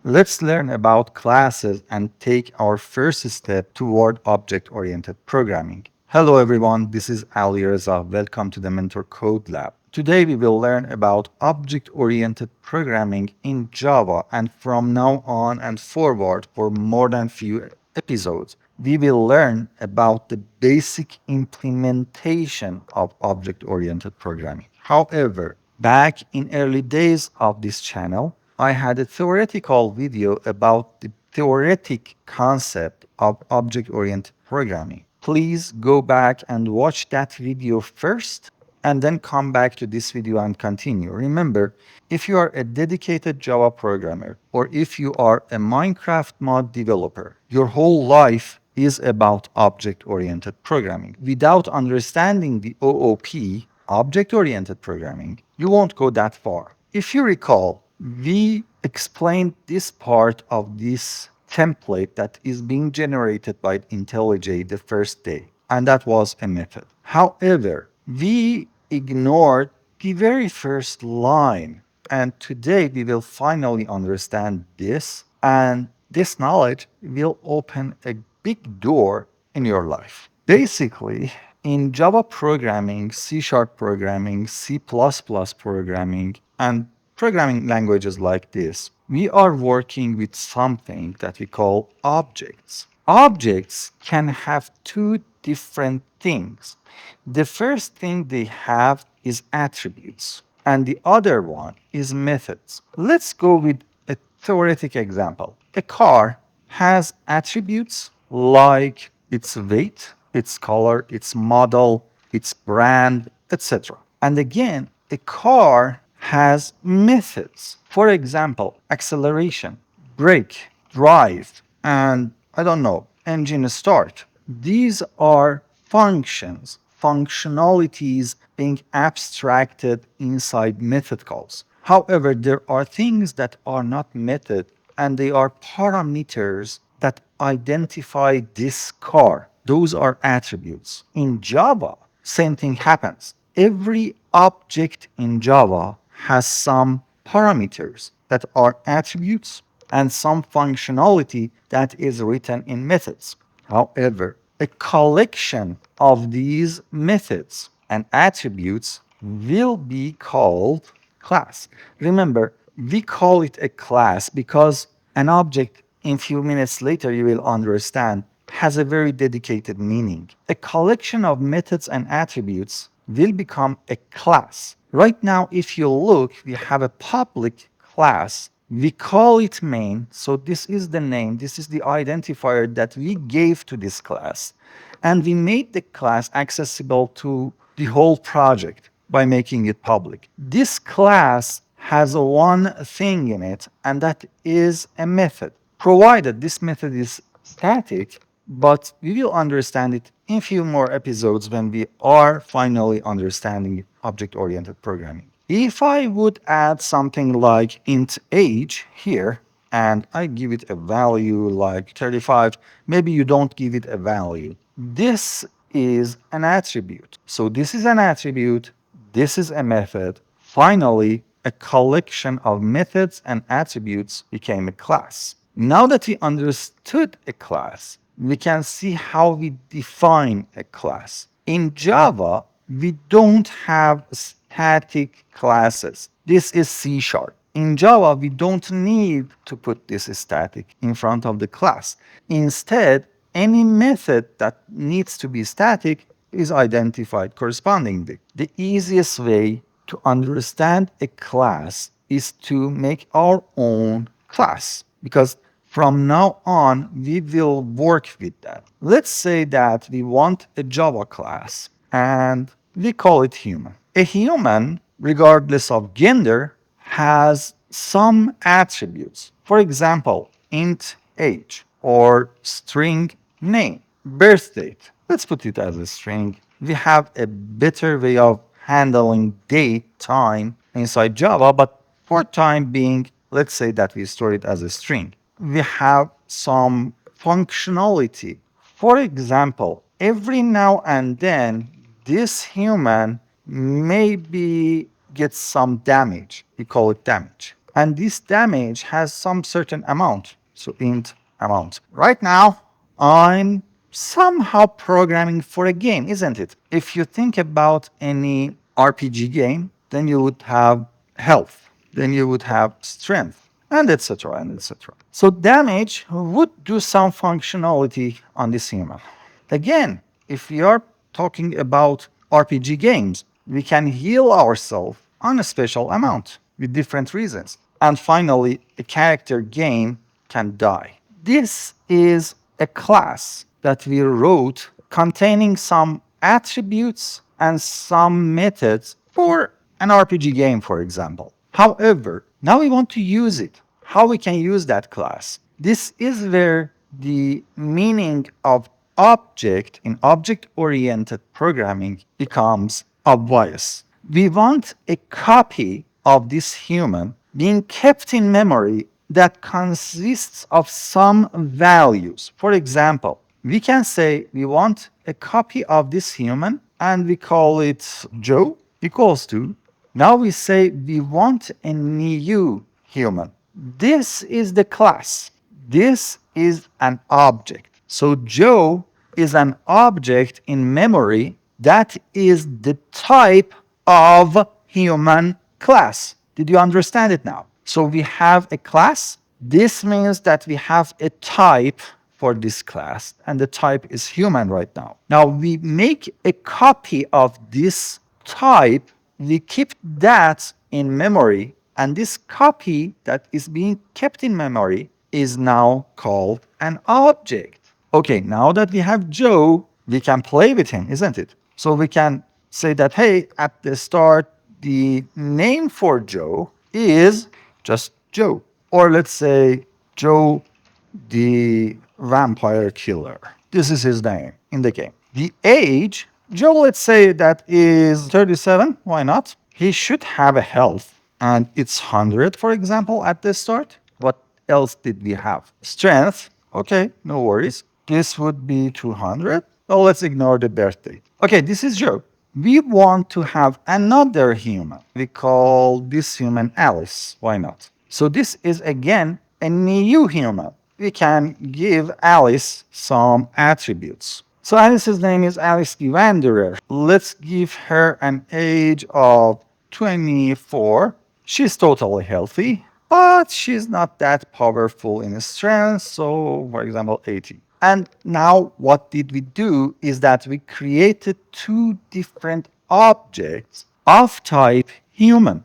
Let's learn about classes and take our first step toward object-oriented programming. Hello everyone, this is Ali Reza. Welcome to the Mentor Code Lab. Today we will learn about object-oriented programming in Java, and from now on and forward for more than few episodes, we will learn about the basic implementation of object-oriented programming. However, back in early days of this channel, I had a theoretical video about the theoretic concept of object-oriented programming. Please go back and watch that video first and then come back to this video and continue. Remember, if you are a dedicated Java programmer or if you are a Minecraft mod developer, your whole life is about object-oriented programming. Without understanding the OOP, object-oriented programming, you won't go that far. If you recall, we explained this part of this template that is being generated by IntelliJ the first day, and that was a method. However, we ignored the very first line, and today we will finally understand this, and this knowledge will open a big door in your life. Basically, in Java programming, C Sharp programming, C++ programming, and programming languages like this, we are working with something that we call objects. Objects can have two different things. The first thing they have is attributes, and the other one is methods. Let's go with a theoretic example. A car has attributes like its weight, its color, its model, its brand, etc. And again, a car has methods. For example, acceleration, brake, drive, and I don't know, engine start. These are functions, functionalities being abstracted inside method calls. However, there are things that are not method and they are parameters that identify this car. Those are attributes. In Java, same thing happens. Every object in Java has some parameters that are attributes and some functionality that is written in methods. However, a collection of these methods and attributes will be called class. Remember, we call it a class because an object, in few minutes later you will understand, has a very dedicated meaning. A collection of methods and attributes will become a class. Right now, if you look, we have a public class. We call it main, so this is the name, this is the identifier that we gave to this class. And we made the class accessible to the whole project by making it public. This class has one thing in it, and that is a method. Provided this method is static, but we will understand it in a few more episodes when we are finally understanding object-oriented programming. If I would add something like int age here, and I give it a value like 35, maybe you don't give it a value. This is an attribute. So this is an attribute, this is a method. Finally, a collection of methods and attributes became a class. Now that we understood a class, we can see how we define a class. In Java, we don't have static classes. This is C Sharp. In Java, we don't need to put this static in front of the class. Instead, any method that needs to be static is identified correspondingly. The easiest way to understand a class is to make our own class, because from now on, we will work with that. Let's say that we want a Java class and we call it human. A human, regardless of gender, has some attributes. For example, int age or string name, birth date. Let's put it as a string. We have a better way of handling date, time inside Java, but for time being, let's say that we store it as a string. We have some functionality. For example, every now and then, this human maybe gets some damage. We call it damage. And this damage has some certain amount, so int amount. Right now, I'm somehow programming for a game, isn't it? If you think about any RPG game, then you would have health, then you would have strength, and etc. and etc. So damage would do some functionality on this human. Again, if we are talking about RPG games, we can heal ourselves on a special amount with different reasons. And finally, a character game can die. This is a class that we wrote containing some attributes and some methods for an RPG game, for example. However, now we want to use it. How we can use that class? This is where the meaning of object in object oriented programming becomes obvious. We want a copy of this human being kept in memory that consists of some values. For example, we can say we want a copy of this human and we call it Joe equals to. Now we say we want a new human. This is the class. This is an object. So Joe is an object in memory that is the type of human class. Did you understand it now? So we have a class. This means that we have a type for this class, and the type is human right now. Now we make a copy of this type, we keep that in memory, and this copy that is being kept in memory is now called an object. Okay, now that we have Joe, we can play with him, isn't it? So we can say that, hey, at the start, the name for Joe is just Joe. Or let's say Joe the vampire killer. This is his name in the game. The age, Joe, let's say that is 37. Why not? He should have a health, and it's 100, for example, at the start. What else did we have? Strength. Okay, no worries. This would be 200. Oh, let's ignore the birthday. Okay, this is Joe. We want to have another human. We call this human Alice. Why not? So this is again a new human. We can give Alice some attributes. So Alice's name is Alice the Wanderer. Let's give her an age of 24. She's totally healthy, but she's not that powerful in strength. So, for example, 80. And now what did we do is that we created two different objects of type human.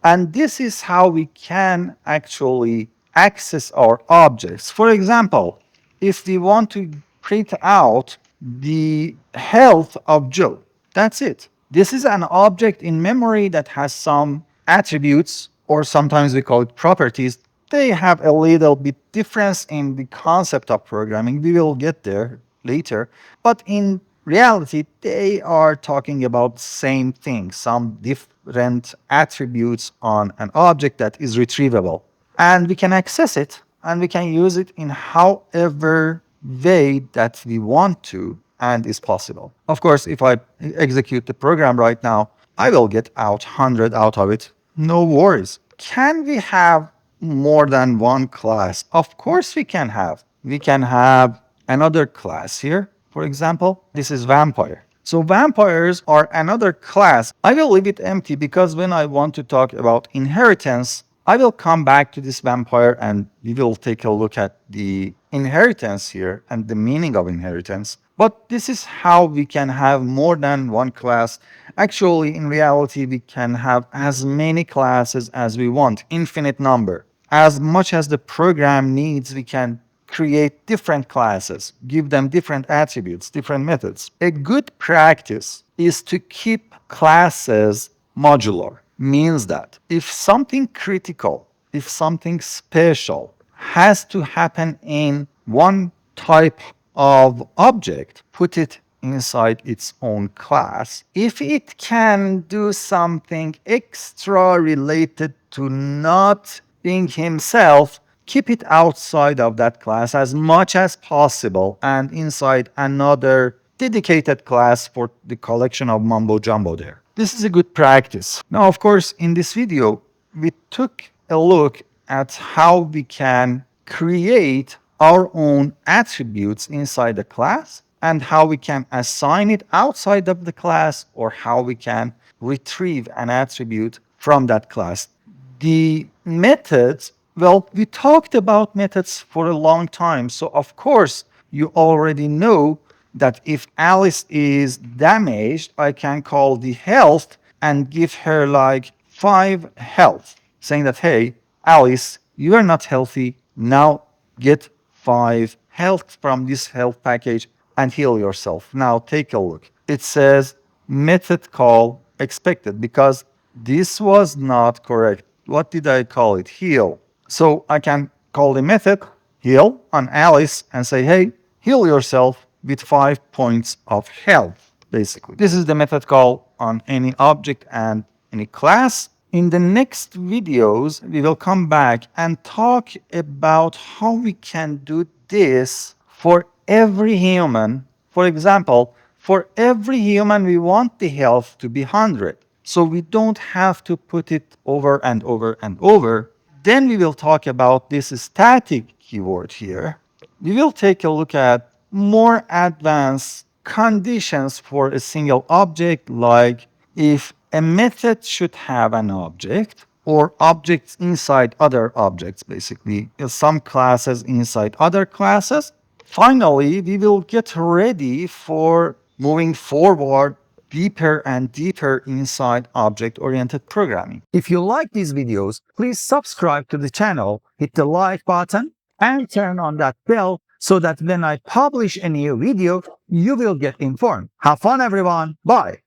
And this is how we can actually access our objects. For example, if we want to print out the health of Joe, that's it. This is an object in memory that has some attributes, or sometimes we call it properties. They have a little bit difference in the concept of programming. We will get there later. But in reality, they are talking about same thing, some different attributes on an object that is retrievable. And we can access it and we can use it in however way that we want to and is possible. Of course, if I execute the program right now, I will get out 100 out of it. No worries. Can we have more than one class? Of course we can have. We can have another class here. For example, this is vampire. So vampires are another class. I will leave it empty because when I want to talk about inheritance, I will come back to this vampire and we will take a look at the inheritance here and the meaning of inheritance. But this is how we can have more than one class. Actually, in reality, we can have as many classes as we want, infinite number. As much as the program needs, we can create different classes, give them different attributes, different methods. A good practice is to keep classes modular. Means that if something critical, if something special has to happen in one type of object, put it inside its own class. If it can do something extra related to not being himself, keep it outside of that class as much as possible and inside another dedicated class for the collection of mumbo jumbo there. This is a good practice. Now, of course, in this video, we took a look at how we can create our own attributes inside the class and how we can assign it outside of the class or how we can retrieve an attribute from that class. The methods, well, we talked about methods for a long time. So, of course, you already know that if Alice is damaged, I can call the health and give her like 5 health, saying that, hey, Alice, you are not healthy. Now get 5 health from this health package and heal yourself. Now take a look. It says method call expected because this was not correct. What did I call it? Heal. So I can call the method heal on Alice and say, hey, heal yourself with 5 points of health, basically. This is the method call on any object and any class. In the next videos, we will come back and talk about how we can do this for every human. For example, for every human, we want the health to be 100. So we don't have to put it over and over and over. Then we will talk about this static keyword here. We will take a look at more advanced conditions for a single object, like if a method should have an object or objects inside other objects, basically, some classes inside other classes. Finally, we will get ready for moving forward deeper and deeper inside object-oriented programming. If you like these videos, please subscribe to the channel, hit the like button, and turn on that bell so that when I publish a new video, you will get informed. Have fun, everyone. Bye.